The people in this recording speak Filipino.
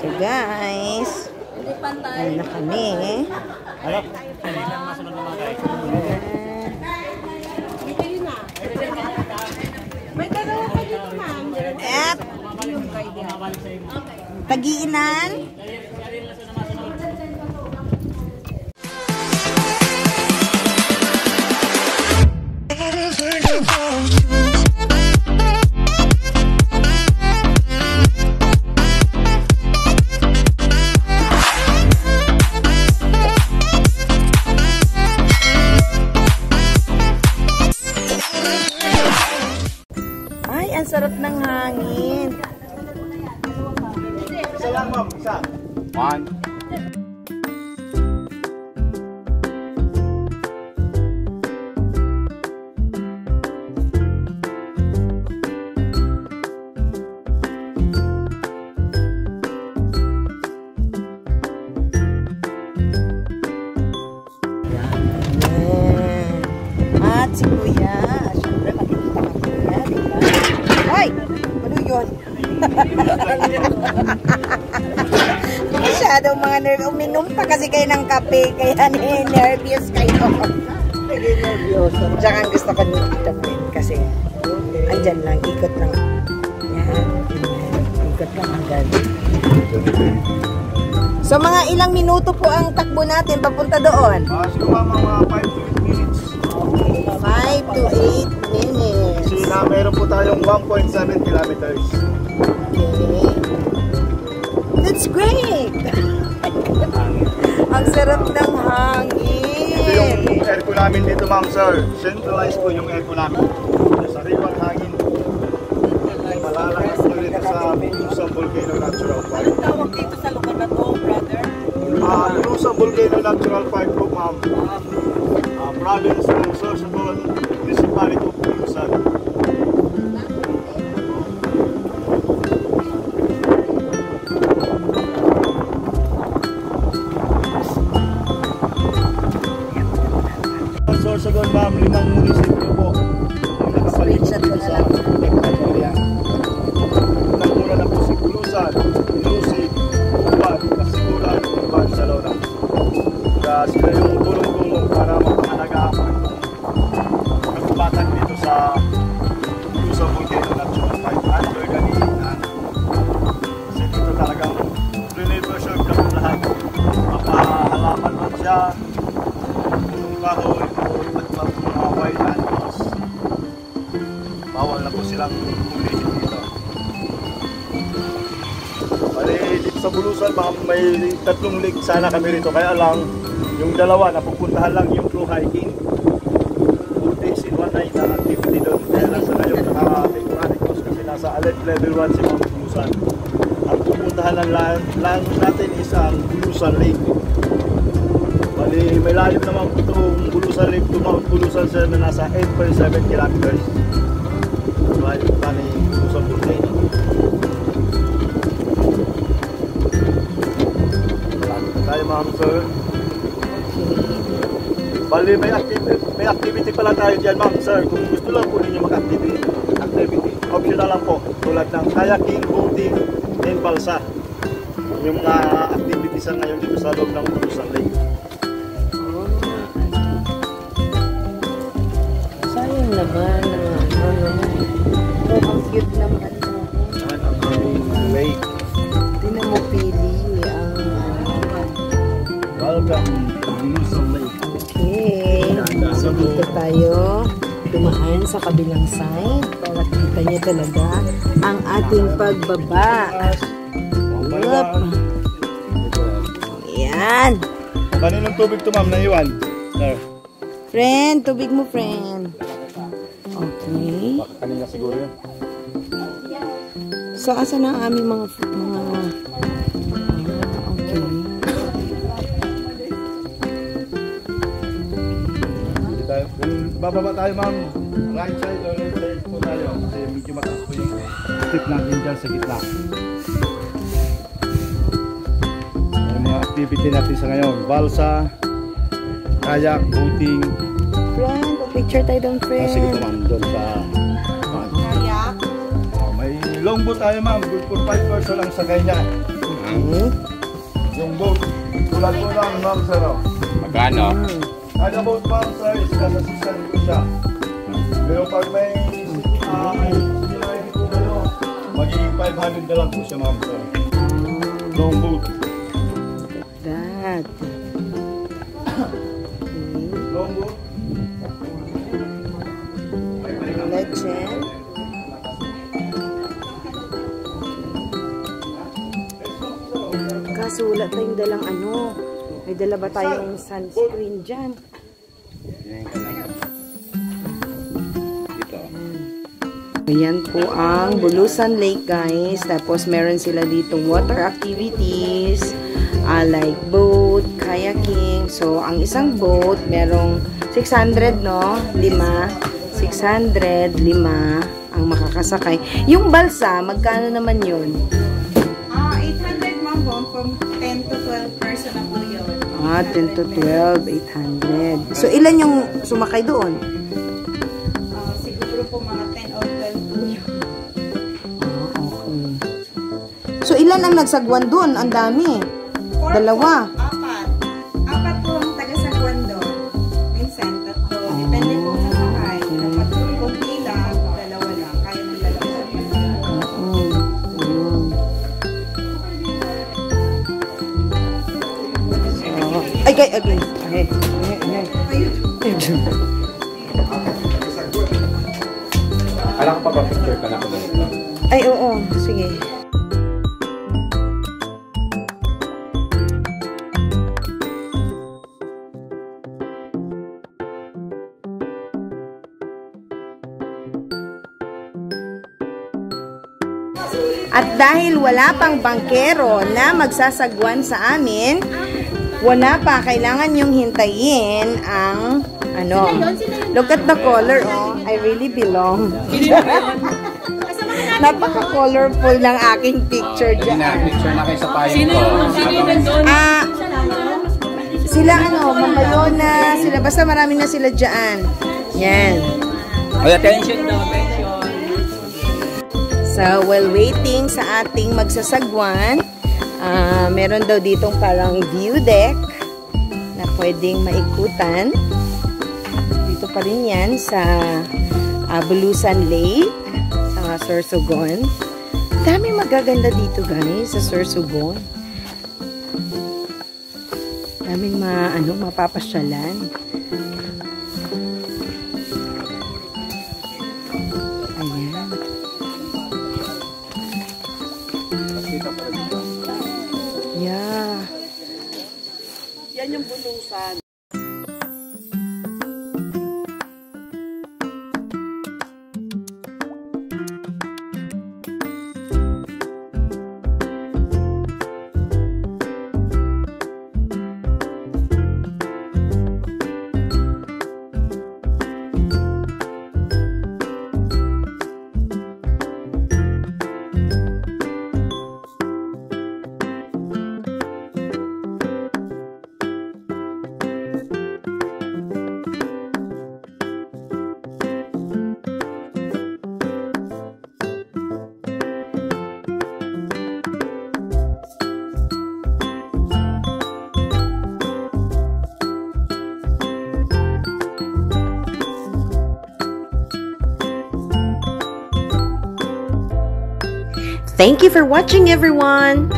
So guys, ayun na kami. May dalawa pa dito, ma'am. At Tagiinan. Ay, ang sarap ng hangin. Isa lang, ma'am. Isa. One. At si Kuya, syempre makikita ka Kuya, diba? Hoy! Ano yun? Masyadong mga nervous. Uminom pa kasi kayo ng kape, kaya nervous kayo. Nervous. Tsaka ang gusto ko dito kasi andyan lang, ikot lang. Yan. Ikot lang hanggang. So mga ilang minuto po ang takbo natin papunta doon? Siguro mga 5 to 8 minutes. 5 to 8 minutes. Kasi na meron po tayong 1.7 kilometers. Okay. That's great! Ang sarap ng hangin. Ito yung airco namin dito, ma'am, sir. Centralized po yung airco namin. Sariwang hangin. Malalakas nyo rito sa Luzon Volcano Natural Park. Anong tawag dito sa lugar na to, brother? Luzon Volcano Natural Park po, ma'am. Province ng Sorsogon, Municipality of Luzon. Sorsogon, ma'am, 5 munisipyo po ang nakapaligid sa area. Nagmula na po si Bulusan, Ilusig, Uban, Kasiguran, Uban, Salona. Kaya sila yung tulong-tulong para mapahalaga ang kagubatan dito sa Luzon Volcano Natural Park at organihan. Kasi dito talagang preserve ka po lahat. Mapahalaman man siya, yung kahoy, at mga wild animals. Bawal na po silang ulihin dito. Bali, dito sa Bulusan, may 3 lake sana kami rito. Kaya lang, yung dalawa, napupuntahan lang yung through hiking. 2 days in 1 night na activity doon. Kaya nasa ngayon, naka-temporary course kasi nasa alert level 1 si Mount Bulusan. Ang pupuntahan lang natin is ang Bulusan Lake. Bali, may lalim naman po itong Bulusan Lake to Mount Bulusan, sir, na nasa 8.7 kilometers. Bali, Bulusan Volcano. Malapit na tayo, ma'am, sir. Bali, may activity pala tayo dyan, ma'am, sir. Kung gusto lang po ninyo mag-activity, optional lang po. Tulad ng kayaking, boating, and balsa. Yung mga activities na ngayon dito sa loob ng Bulusan Lake. Sayang naman. Ang cute naman. Yan ang aming lake. Hindi na mo pili ang Welcome to Bulusan Lake. okay. So dito tayo dumaan sa kabilang side para kita niyo talaga ang ating pagbaba. Yup. Ayan. Kaninong tubig to, ma'am, naiwan? Sir. Friend, tubig mo, friend. Okay. Baka kanina siguro yun. So, asa na ang aming mga okay. Kung bababa tayo, ma'am, right side or left side po tayo. Kasi medyo mataas po yung tip natin dyan sa gitna. Yung mga activity natin sa ngayon. Balsa, kayak, boating. Friend, picture tayo doon, friend. Sige po, ma'am, doon sa Kayak. may longboat tayo, ma'am. Good for 5 person lang sa kanya. Okay. Yung boat, tulad po lang, ma'am, sir. Magkano? Kada boat, ma'am, sir, is nasa 600 po siya. Pero pag may po kayo, magiging 500 na lang po siya, ma'am, sir. Long boat. That. Long boat. Legend. Kaso wala tayong dalang ano. May dala ba tayong sunscreen dyan? Dito. Ayan po ang Bulusan Lake, guys. Tapos meron sila dito water activities, like boat, kayaking. So, ang isang boat, merong 600, no? 600, 5 ang makakasakay. Yung balsa, magkano naman yun? 800 ma'am, from 10 to 12 person na po yun. 10 to 12, 800. So, ilan yung sumakay doon? Siguro po mga 10 or 12 po yun. Okay. So, ilan ang nagsagwan doon? Ang dami. 2. Apat po ang taga-sagwan doon. Minsan, 3. Depende po sa sakay. Dapat kung pila, 2 lang. Kaya ng 2. Alam ko pa ba picture ka na ako ganito? Ay, oo. Sige. At dahil wala pang bangkero na magsasagwan sa amin, wala pa, kailangan yung hintayin ang ano. Look at the color, oh. I really belong. Napaka-colorful ng aking picture dyan. Picture na kayo sa payong ko. Sila ano, Mamayona, sila, basta marami na sila dyan. Yan. Attention daw, attention. So, while waiting sa ating magsasagwan, meron daw ditong parang view deck na pwedeng maikutan. Dito pa rin yan sa Bulusan Lake sa Sorsogon. Dami magaganda dito, guys, sa Sorsogon. Daming mapapasyalan. Ayan. Yeah. Yan yung Bulusan. Thank you for watching, everyone!